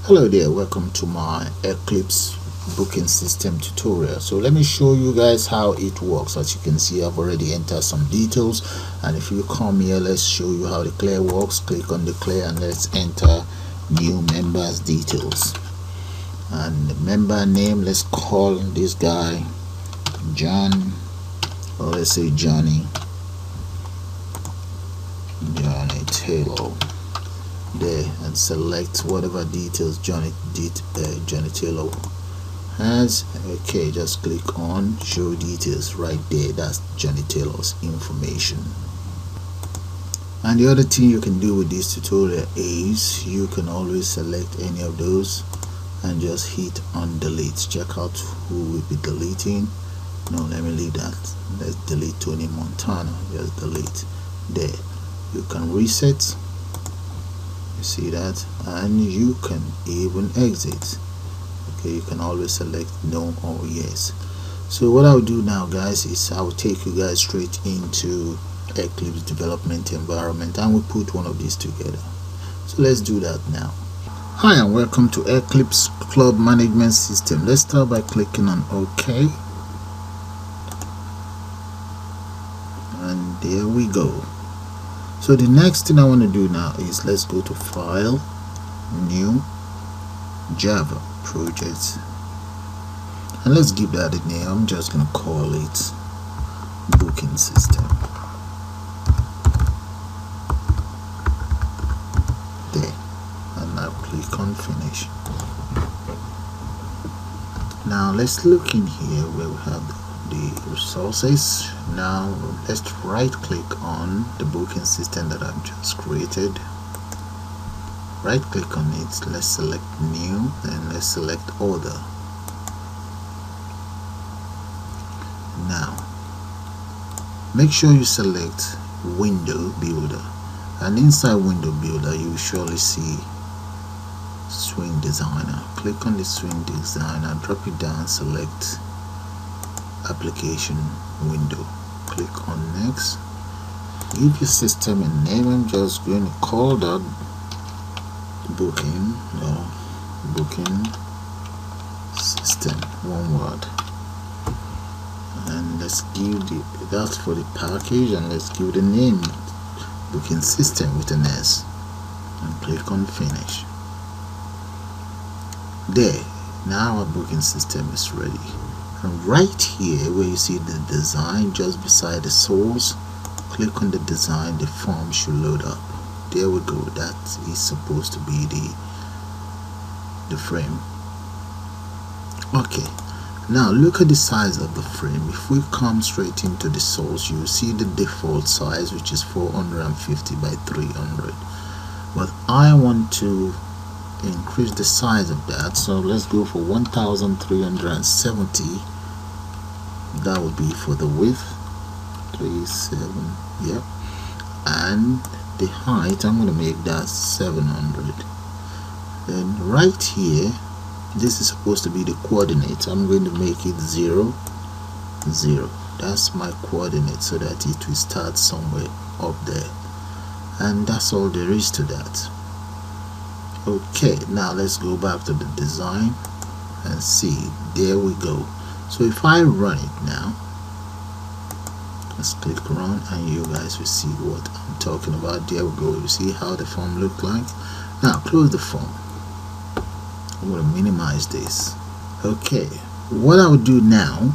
Hello there, welcome to my Eclipse booking system tutorial. So let me show you guys how it works. As you can see, I've already entered some details, and if you come here, let's show you how the clear works. Click on the clear and let's enter new members details. And the member name, let's call this guy John, or let's say Johnny Taylor. There, and select whatever details Johnny Taylor has. Okay, just click on show details right there. That's Johnny Taylor's information. And the other thing you can do with this tutorial is you can always select any of those and just hit on delete. Check out who will be deleting. No, let me leave that. Let's delete Tony Montana. Just delete. There, you can reset. You see that, and you can even exit. Okay, you can always select no or yes. So what I'll do now, guys, is I'll take you guys straight into Eclipse development environment, and we'll put one of these together. So let's do that now. Hi, and welcome to Eclipse Club Management System. Let's start by clicking on OK, and there we go. So the next thing I want to do now is let's go to File, New, Java Project, and let's give that a name. I'm just going to call it Booking System. There, and now click on Finish. Now let's look in here where we have the resources. Now let's right click on the booking system that I've just created. Right click on it, let's select new, and let's select order. Now make sure you select window builder, and inside window builder you will surely see swing designer. Click on the swing designer, drop it down, select application window, click on next, give your system a name. I'm just going to call that booking system, one word, and let's give that's for the package, and let's give the name booking system with an S, and click on finish. There, now our booking system is ready. And right here where you see the design just beside the source, click on the design, the form should load up. There we go, that is supposed to be the frame. Okay, now look at the size of the frame. If we come straight into the source, you will see the default size, which is 450 by 300, but I want to increase the size of that, so let's go for 1370. That would be for the width, 37, yep, and the height I'm going to make that 700. Then right here, this is supposed to be the coordinates. I'm going to make it 0 0. That's my coordinate, so that it will start somewhere up there, and that's all there is to that. Okay, now let's go back to the design and see. There we go. So if I run it now, let's click run, and you guys will see what I'm talking about. There we go. You see how the form look like. Now close the form. I'm going to minimize this. Okay, what I would do now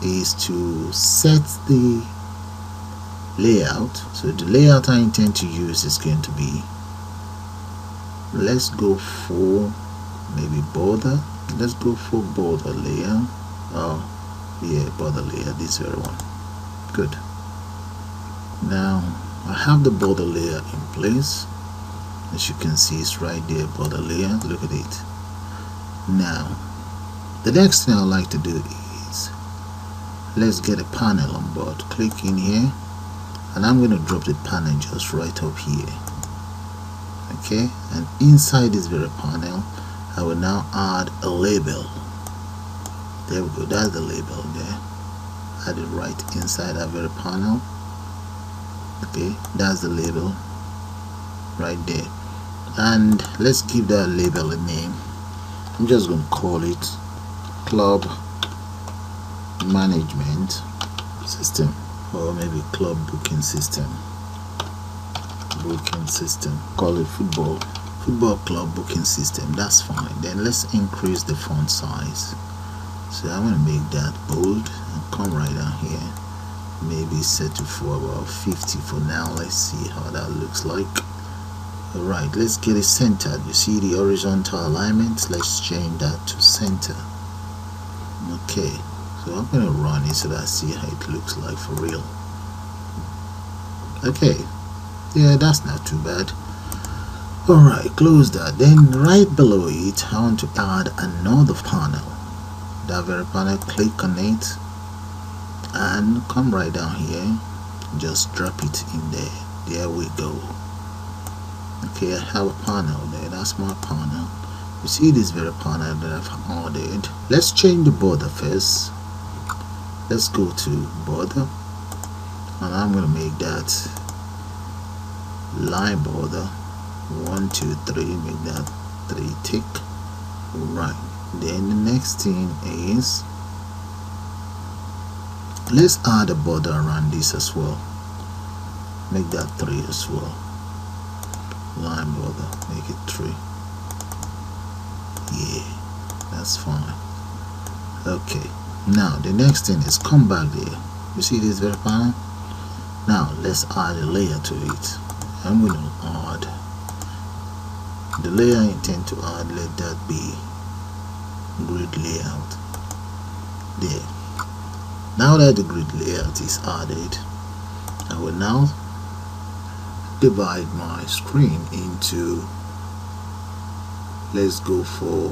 is to set the layout. So the layout I intend to use is going to be, let's go for maybe border. Let's go for border layer. Oh yeah, border layer, this very one. Good. Now I have the border layer in place. As you can see, it's right there, border layer. Look at it. Now the next thing I like to do is let's get a panel on board. Click in here, and I'm going to drop the panel just right up here. Okay, and inside this very panel I will now add a label. There we go, that's the label there. Add it right inside that very panel. Okay, that's the label right there. and let's give that label a name. I'm just going to call it Club Management System, or maybe Club Booking System. Call it Football Club Booking System. That's fine. Then let's increase the font size. So I'm going to make that bold and come right down here, maybe set it for about 50 for now. Let's see how that looks like. Alright, let's get it centered. You see the horizontal alignment, let's change that to center. Okay, so I'm going to run it so that I see how it looks like for real. Okay, yeah, that's not too bad. Alright, close that. Then right below it, I want to add another panel. That very panel, click on it and come right down here, just drop it in there. There we go. Okay, I have a panel there. That's my panel. You see this very panel that I've added. Let's change the border first. Let's go to border, and I'm going to make that line border 1 2 3, make that 3 tick. Right, then the next thing is, let's add a border around this as well. Make that 3 as well. Line border, make it 3. Yeah, that's fine. Okay, now the next thing is come back there. You see this very panel? Now let's add a layer to it. I'm going to add the layer I intend to add. Let that be grid layout. There. Now that the grid layout is added, I will now divide my screen into, let's go for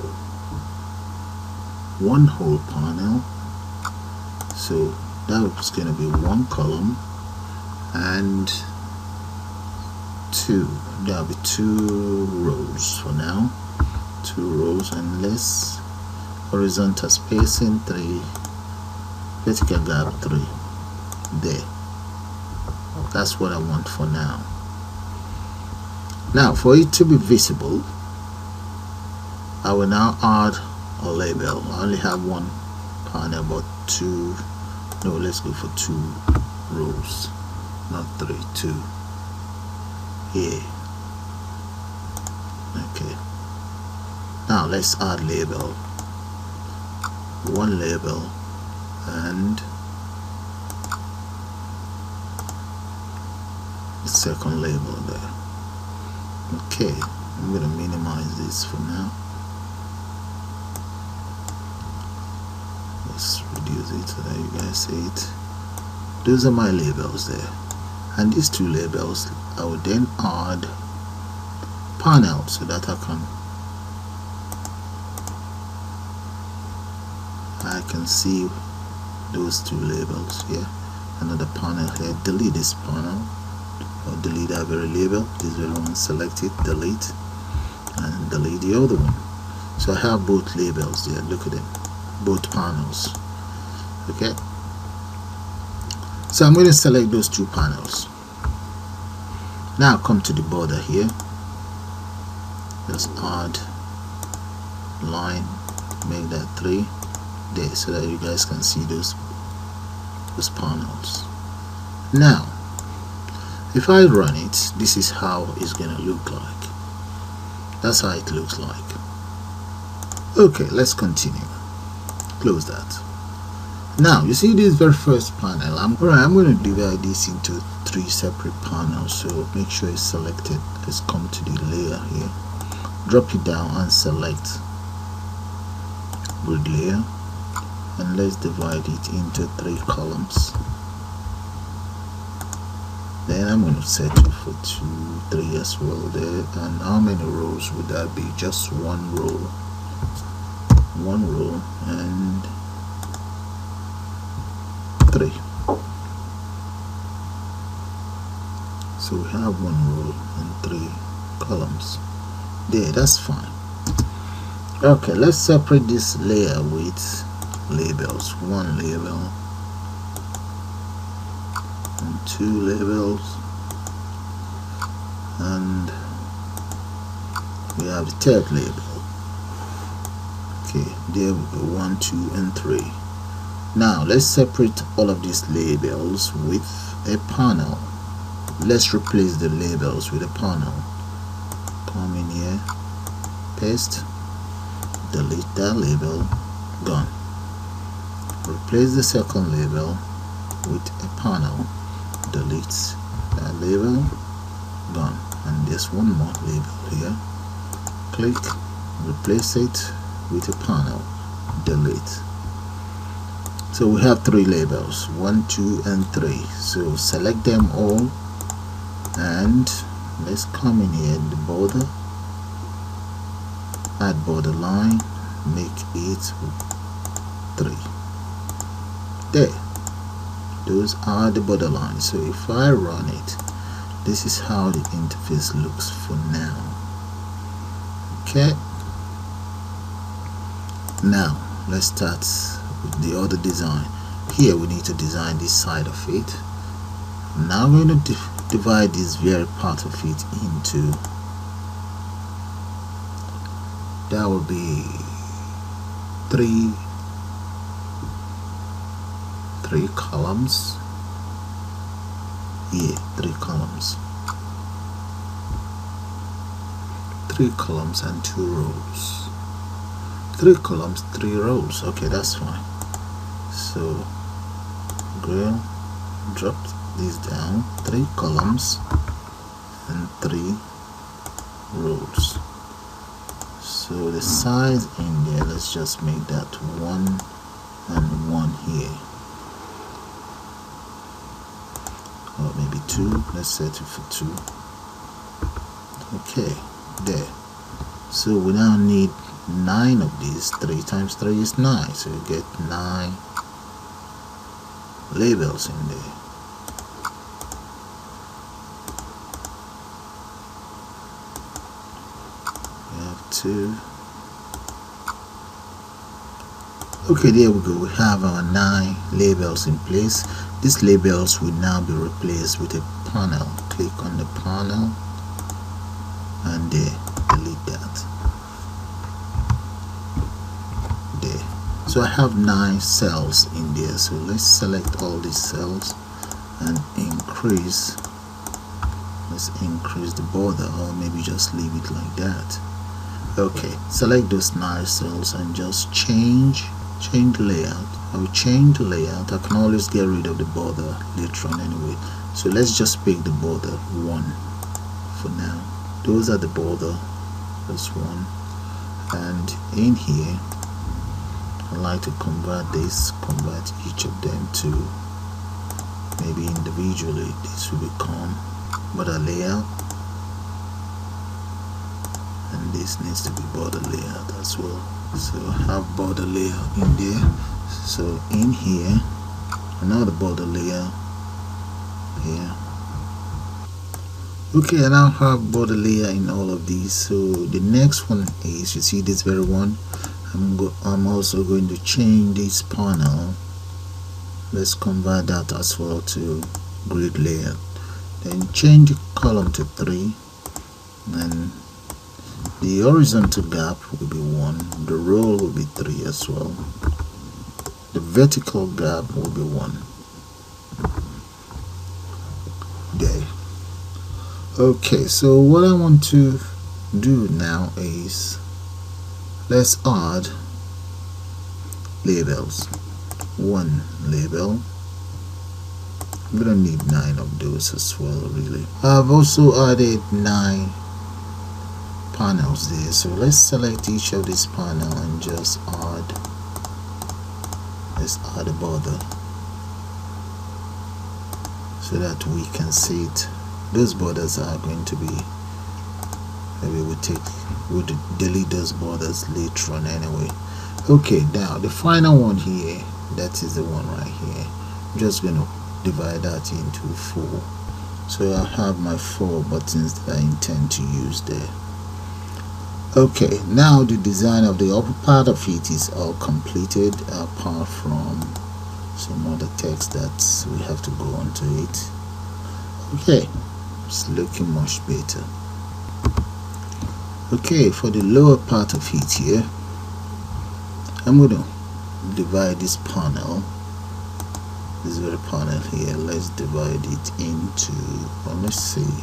one whole panel. So that's going to be one column and two, there'll be 2 rows for now, 2 rows, and let's horizontal spacing 3, vertical gap 3. There, that's what I want for now. Now for it to be visible, I will now add a label. I only have one panel, but 2, no, let's go for 2 rows, not 3, 2. Here. Okay, now let's add label, 1 label and the second label there. Okay, I'm going to minimize this for now. Let's reduce it so that you guys see it. Those are my labels there, and these 2 labels I will then add panel so that I can see those 2 labels here. Another panel here. Delete this panel, or delete that very label. This very one, select it, delete, and delete the other one. So I have both labels there. Look at them, both panels. Okay, so I'm going to select those 2 panels. Now come to the border here. Let's add line, make that 3 there so that you guys can see those panels. Now if I run it, this is how it's gonna look like. That's how it looks like. Okay, let's continue. Close that. Now you see this very first panel. I'm going to divide this into 3 separate panels, so make sure it's selected. Let's come to the layer here, drop it down and select grid layer, and let's divide it into 3 columns. Then I'm going to set it for 2, 3 as well there. And how many rows would that be? Just 1 row. 1 row and 3. So we have 1 row and 3 columns. There, that's fine. Okay, let's separate this layer with labels. 1 label and 2 labels and we have the third label. Okay, there we go, 1, 2, and 3. Now let's separate all of these labels with a panel. Let's replace the labels with a panel. Come in here, paste, delete that label, gone. Replace the second label with a panel, delete that label, gone. And there's one more label here. Click, replace it with a panel, delete. So we have 3 labels, 1, 2, and 3. So select them all, and let's come in here in the border, add border line, make it 3. There, those are the border lines. So if I run it, this is how the interface looks for now. Okay, now let's start with the other design. Here we need to design this side of it. Now I'm going to divide this very part of it into, that will be 3 columns. Here, 3 columns. 3 columns and 2 rows. 3 columns, 3 rows. Okay, that's fine. So drop this down, 3 columns and 3 rows. So the size in there, let's just make that 1 and 1 here, or maybe 2. Let's set it for 2. Okay, there. So we now need 9 of these. 3 times 3 is 9, so you get 9 labels in there. We have 2. Okay, there we go. We have our 9 labels in place. These labels will now be replaced with a panel. Click on the panel and there, delete that. There. So I have 9 cells in there. So let's select all these cells and increase. Let's increase the border, or maybe just leave it like that. Okay, select those 9 cells and just change the layout. I will change the layout. I can always get rid of the border later on anyway. So let's just pick the border 1 for now. Those are the border. That's 1. And in here, I like to convert each of them to maybe individually. This will become border layout, and this needs to be border layout as well. So I have border layout in there. So in here, another border layer here. Okay, I now have border layer in all of these. So the next one is, you see this very one, I'm also going to change this panel. Let's convert that as well to grid layer. Then change the column to 3, and the horizontal gap will be 1, the row will be 3 as well, the vertical gap will be 1. There. Okay, so what I want to do now is, let's add labels. 1 label. I'm gonna need 9 of those as well, really. I've also added 9 panels there, so let's select each of these panel and just add, let's add a border so that we can see it. Those borders are going to be, maybe we'll delete those borders later on anyway. Okay, now the final one here, that is the one right here. I'm just going to divide that into 4. So I have my 4 buttons that I intend to use there. Okay, now the design of the upper part of it is all completed, apart from some other text that we have to go onto it. Okay, it's looking much better. Okay, for the lower part of it here, I'm going to divide this panel, this very panel here. Let's divide it into, well, let's see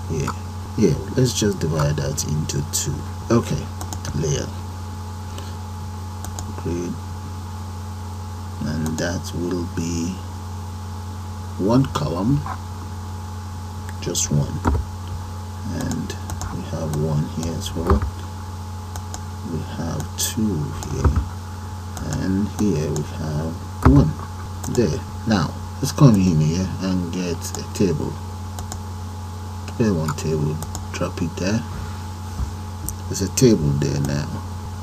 here. Yeah, let's just divide that into two. Okay, layer, great, and that will be one column, just one, and we have one here as well. We have two here, and here we have one there. Now let's come in here and get a table. Get one table, drop it there. There's a table there now.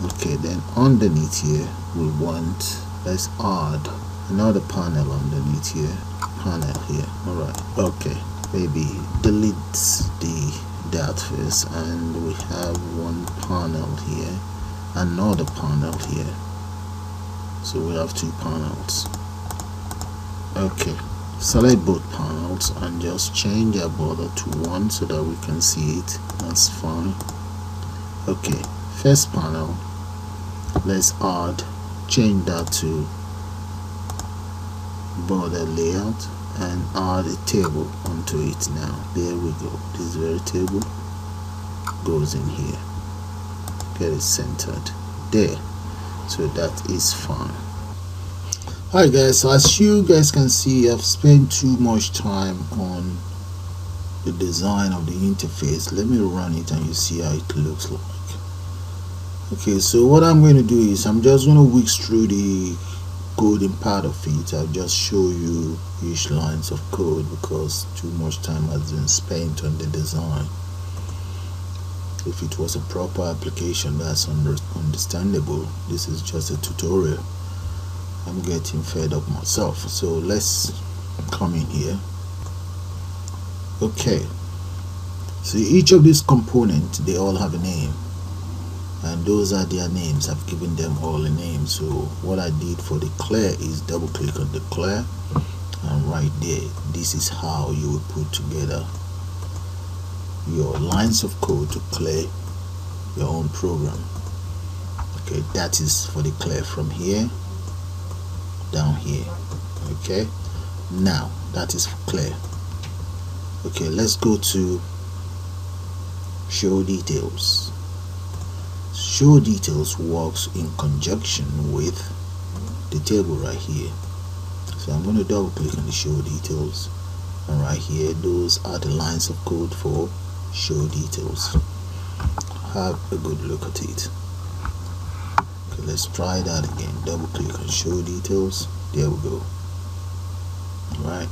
Okay, then underneath here we want, let's add another panel underneath here. Panel here. Alright, okay, maybe delete that first, and we have one panel here, another panel here, so we have two panels. Okay, select both panels and just change our border to 1 so that we can see it. That's fine. Okay, first panel, let's add, change that to border layout and add a table onto it. Now there we go, this very table goes in here. Get it centered there, so that is fine. Alright guys, so as you guys can see, I've spent too much time on the design of the interface. Let me run it and you see how it looks like. Okay, so what I'm going to do is I'm just going to whisk through the coding part of it. I'll just show you each lines of code because too much time has been spent on the design. If it was a proper application, that's understandable. This is just a tutorial. I'm getting fed up myself, so let's come in here. Okay, so each of these components, they all have a name, and those are their names. I've given them all a name. So what I did for the clear is double click on the clear, and right there, this is how you will put together your lines of code to clear your own program. Okay, that is for the clear from here down here. Okay, now that is for clear. Okay, let's go to show details. Show details works in conjunction with the table right here. So I'm going to double click on the show details, and right here, those are the lines of code for show details. Have a good look at it. Okay, let's try that again. Double click on show details. There we go. Right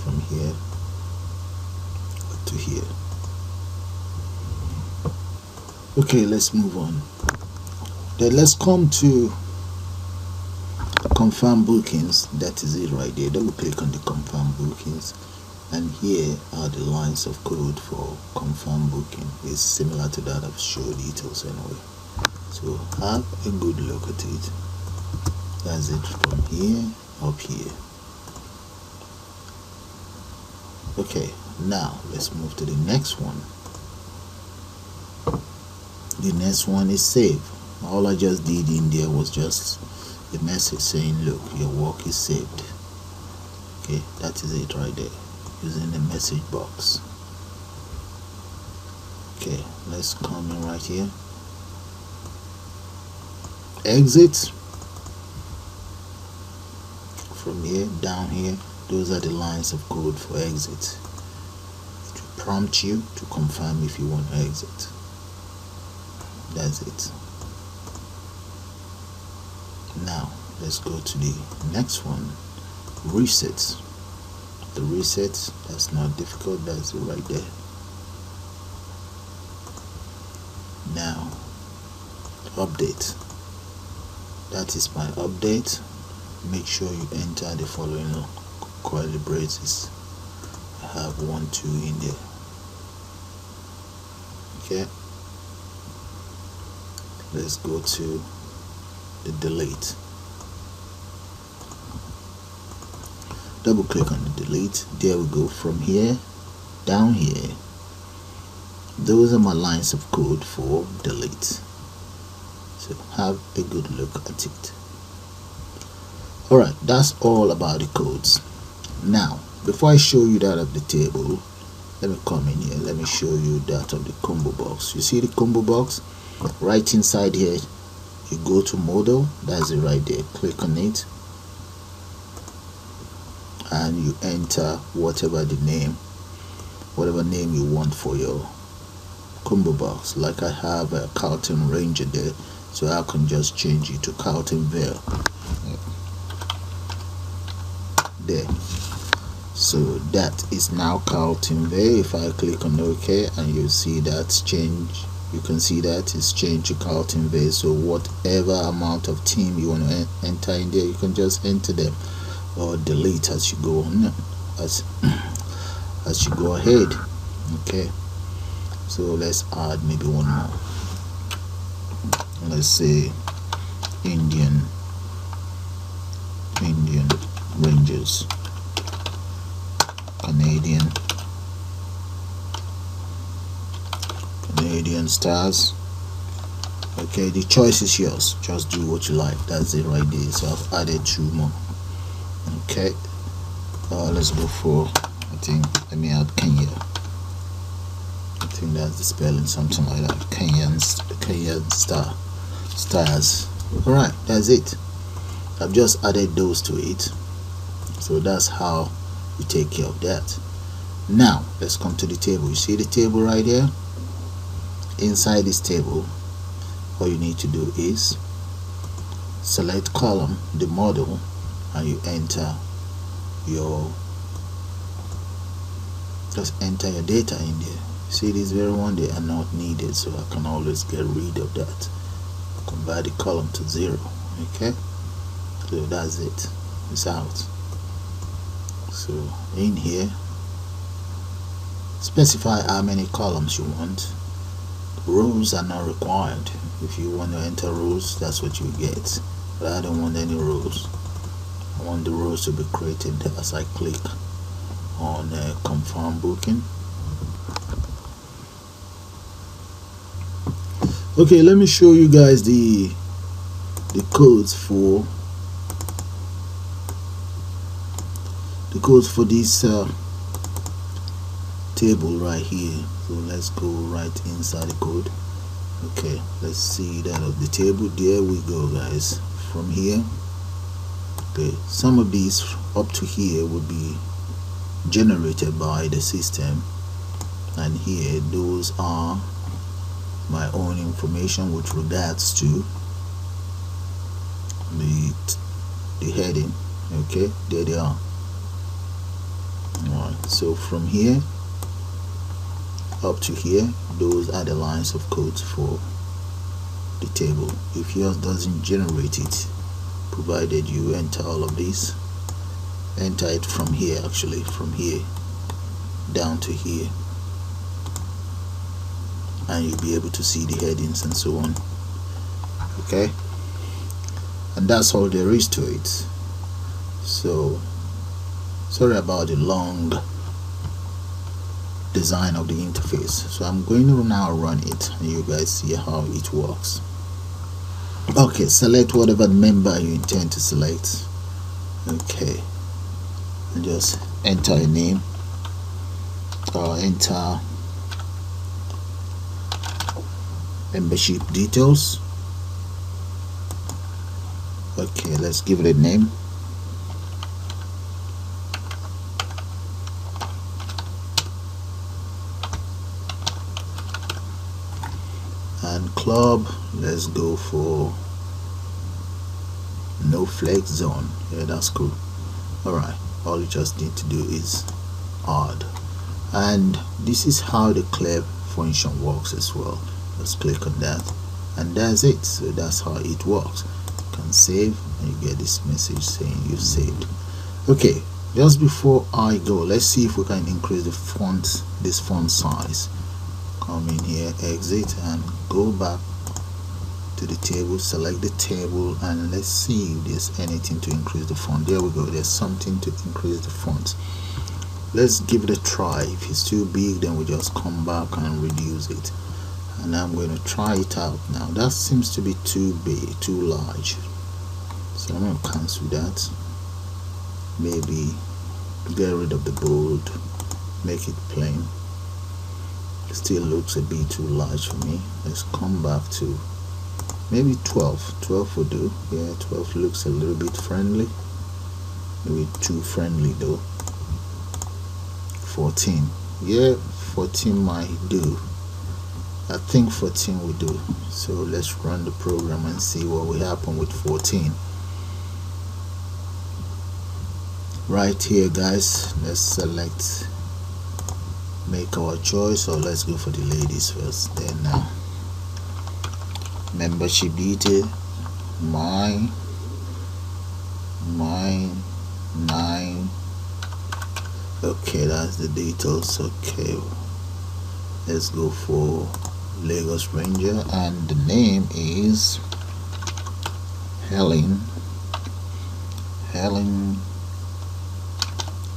from here to here. Okay, let's move on. Then let's come to confirm bookings. That is it right there. Double click on the confirm bookings, and here are the lines of code for confirm booking. It's similar to that of show details anyway. So have a good look at it. That's it from here up here. Okay, now let's move to the next one. The next one is save. All I just did in there was just a message saying, look, your work is saved. Okay, that is it right there, using the message box. Okay, let's come in right here. Exit. From here down here, those are the lines of code for exit, to prompt you to confirm if you want to exit. That's it. Now let's go to the next one, reset. The reset, that's not difficult, that's it right there. Now update, that is my update. Make sure you enter the following curly braces. I have 1, 2 in there. Okay, let's go to the delete. Double click on the delete. There we go. From here down here, those are my lines of code for delete. So have a good look at it. Alright, that's all about the codes. Now before I show you that of the table, let me come in here. Let me show you that of the combo box. You see the combo box right inside here? You go to model, that's it right there. Click on it and you enter whatever name you want for your combo box. Like I have a Carlton Ranger there, so I can just change it to Carlton Vale. There. So that is now Carlton Vale. If I click on OK, and you see that's change, you can see that it's changed to Carlton Vale. So whatever amount of team you want to enter in there, you can just enter them or delete as you go on, as you go ahead. Okay, so let's add maybe one more. Let's say Indian Rangers, Canadian Stars. Okay, the choice is yours, just do what you like. That's it right there. So I've added 2 more. Okay, let's go for, I think, let me add Kenya. I think that's the spelling, something like that. Kenyan Stars. Alright, that's it. I've just added those to it. So that's how you take care of that. Now let's come to the table. You see the table right here? Inside this table, all you need to do is select column, the model, and you enter your data in there. See these very one, they are not needed, so I can always get rid of that. Convert the column to 0. Okay, so that's it. It's out. So in here, specify how many columns you want. Rows are not required. If you want to enter rows, that's what you get, but I don't want any rows. I want the rows to be created as I click on confirm booking. Okay, let me show you guys the codes for this table right here. So let's go right inside the code. Okay, let's see that of the table. There we go, guys. From here, okay, some of these up to here would be generated by the system, and here those are my own information with regards to the heading. Okay, there they are. Alright, so from here up to here, those are the lines of codes for the table. If yours doesn't generate it, provided you enter all of these, enter it from here, actually from here down to here, and you'll be able to see the headings and so on. Okay, and that's all there is to it. So sorry about the long design of the interface. So I'm going to now run it and you guys see how it works. Okay, select whatever member you intend to select. Okay, and just enter a name or enter membership details. Okay, let's give it a name. And club, let's go for no flex zone. Yeah, that's cool. Alright, all you just need to do is add, and this is how the clear function works as well. Let's click on that, and that's it. So that's how it works. You can save and you get this message saying you've saved. Okay, just before I go, let's see if we can increase the font, this font size. Come in here, exit, and go back to the table, select the table, and let's see if there's anything to increase the font. There we go, there's something to increase the font. let's give it a try. If it's too big, then we just come back and reduce it. And I'm going to try it out now. That seems to be too big, too large, so I'm going to cancel that. Maybe get rid of the bold, make it plain. It still looks a bit too large for me. Let's come back to maybe 12 will do. Yeah, 12 looks a little bit friendly, maybe too friendly though. 14, yeah, 14 might do. I think 14 will do. So let's run the program and see what will happen with 14. Right here, guys, let's select, make our choice, or let's go for the ladies first. Then now membership detail, mine 9. Okay, that's the details. Okay, let's go for Lagos Ranger, and the name is Helen.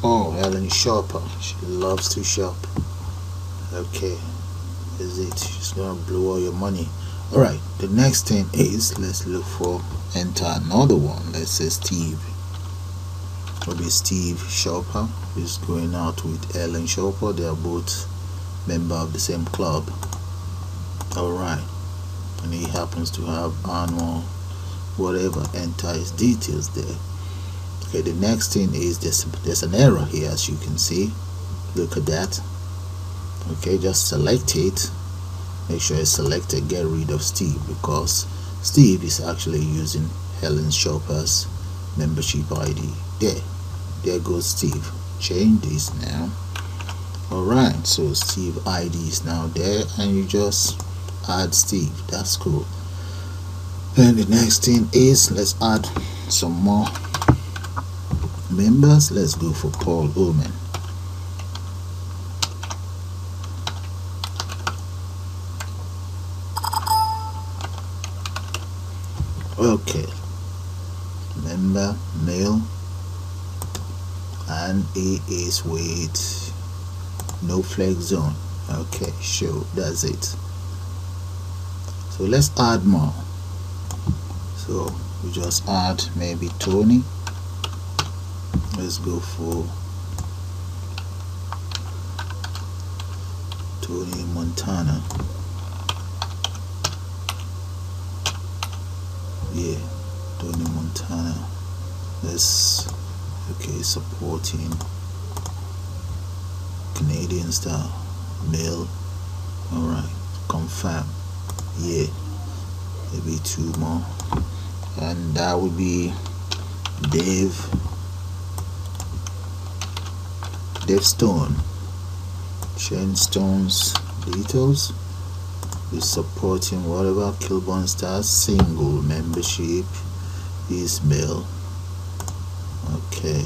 Oh, Helen Shopper. She loves to shop. Okay, is it? She's gonna blow all your money. Alright, the next thing is, let's look for, enter another one. Let's say Steve. Maybe Steve Shopper is going out with Helen Shopper. They are both member of the same club. Alright, and he happens to have annual whatever. Enter his details there. Okay, the next thing is there's an error here, as you can see. Look at that. Okay, just select it, make sure it's selected, get rid of Steve, because Steve is actually using Helen Shopper's membership ID. There goes Steve. Change this now. Alright, so Steve ID is now there, and you just add Steve. That's cool. Then the next thing is, let's add some more members. Let's go for Paul Oman. Okay, member male, and he is with no flex zone. Okay, sure, that's it. So let's add more. So we just add maybe Tony. Let's go for Tony Montana. Yeah, Tony Montana. Let's, okay, supporting Canadian style male. Alright, confirm. Yeah, maybe 2 more, and that would be Dave Stone. Change Stone's details. Is supporting whatever Kilburn Stars single membership is male. Okay,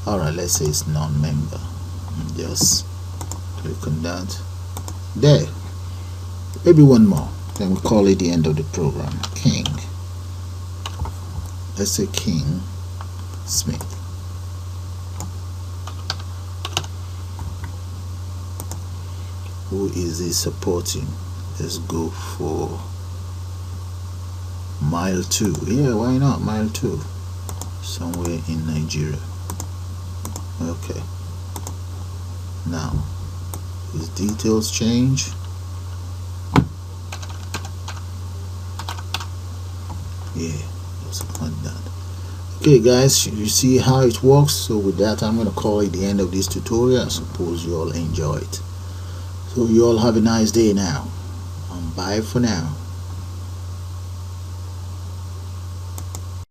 alright, let's say it's non-member. Just click on that. There, maybe one more, then we call it the end of the program. King, let's say King Smith. Who is he supporting? Let's go for Mile 2. Yeah, why not Mile 2? Somewhere in Nigeria. Okay, now his details change. Yeah, just like that. Okay guys, you see how it works. So with that, I'm going to call it the end of this tutorial. I suppose you all enjoy it. So you all have a nice day now, and bye for now.